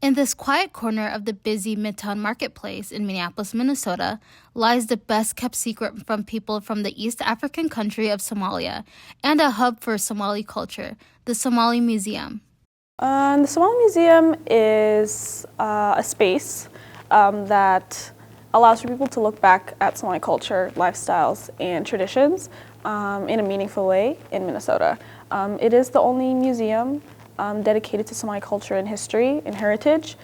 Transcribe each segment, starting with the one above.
In this quiet corner of the busy Midtown Marketplace in Minneapolis, Minnesota, lies the best-kept secret from people from the East African country of Somalia and a hub for Somali culture, the Somali Museum. The Somali Museum is a space that allows for people to look back at Somali culture, lifestyles, and traditions in a meaningful way in Minnesota. It is the only museum dedicated to Somali culture and history and heritage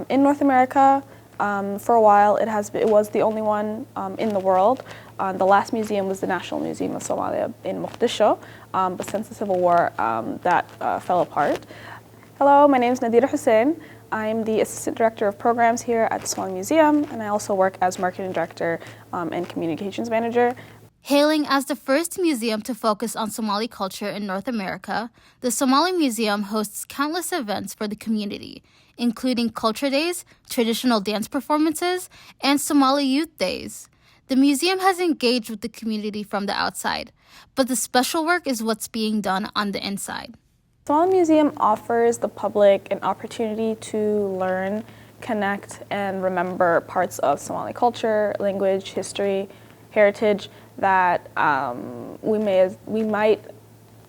in North America. For a while, it was the only one in the world. The last museum was the National Museum of Somalia in Mogadishu, but since the Civil War, that fell apart. Hello, my name is Nadira Hussein. I'm the Assistant Director of Programs here at the Somali Museum, and I also work as Marketing Director and Communications Manager. Hailing as the first museum to focus on Somali culture in North America, the Somali Museum hosts countless events for the community, including culture days, traditional dance performances, and Somali youth days. The museum has engaged with the community from the outside, but the special work is what's being done on the inside. The Somali Museum offers the public an opportunity to learn, connect, and remember parts of Somali culture, language, history, heritage that we might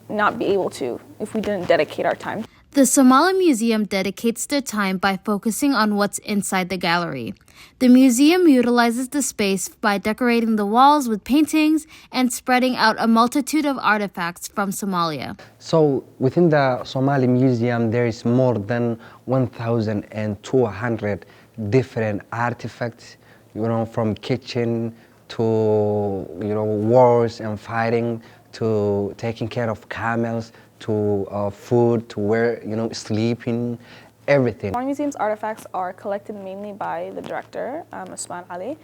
not be able to if we didn't dedicate our time. The Somali Museum dedicates their time by focusing on what's inside the gallery. The museum utilizes the space by decorating the walls with paintings and spreading out a multitude of artifacts from Somalia. So within the Somali Museum, there is more than 1,200 different artifacts, from kitchen to wars and fighting, to taking care of camels, to food, to where sleeping, everything. Somali Museum's artifacts are collected mainly by the director, Usman Ali.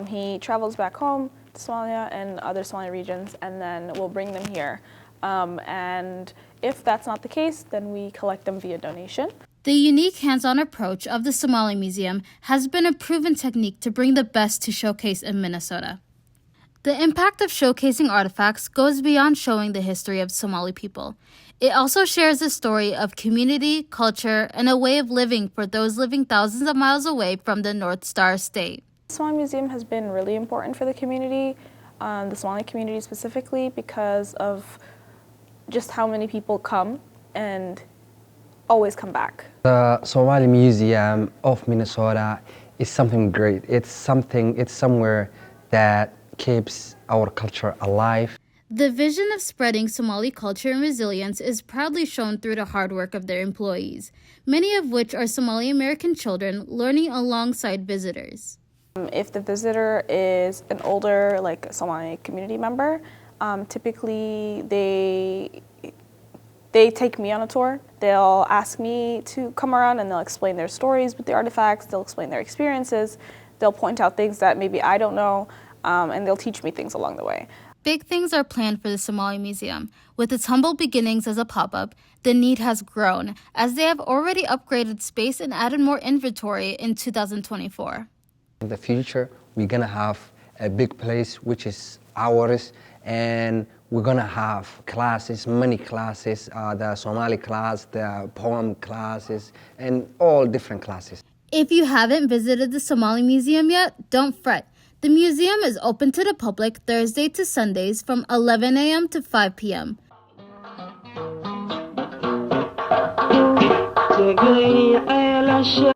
He travels back home to Somalia and other Somali regions, and then we'll bring them here. And if that's not the case, then we collect them via donation. The unique hands-on approach of the Somali Museum has been a proven technique to bring the best to showcase in Minnesota. The impact of showcasing artifacts goes beyond showing the history of Somali people. It also shares the story of community, culture, and a way of living for those living thousands of miles away from the North Star state. The Somali Museum has been really important for the community, the Somali community specifically, because of just how many people come and always come back. The Somali Museum of Minnesota is something great. It's somewhere that keeps our culture alive. The vision of spreading Somali culture and resilience is proudly shown through the hard work of their employees, many of which are Somali American children learning alongside visitors. If the visitor is an older, Somali community member, typically they take me on a tour. They'll ask me to come around and they'll explain their stories with the artifacts, they'll explain their experiences, they'll point out things that maybe I don't know, and they'll teach me things along the way. Big things are planned for the Somali Museum. With its humble beginnings as a pop-up, the need has grown, as they have already upgraded space and added more inventory in 2024. In the future, we're gonna have a big place which is ours, and we're gonna have classes, many classes, the Somali class, the poem classes, and all different classes. If you haven't visited the Somali Museum yet, don't fret. The museum is open to the public Thursday to Sundays from 11 a.m. to 5 p.m.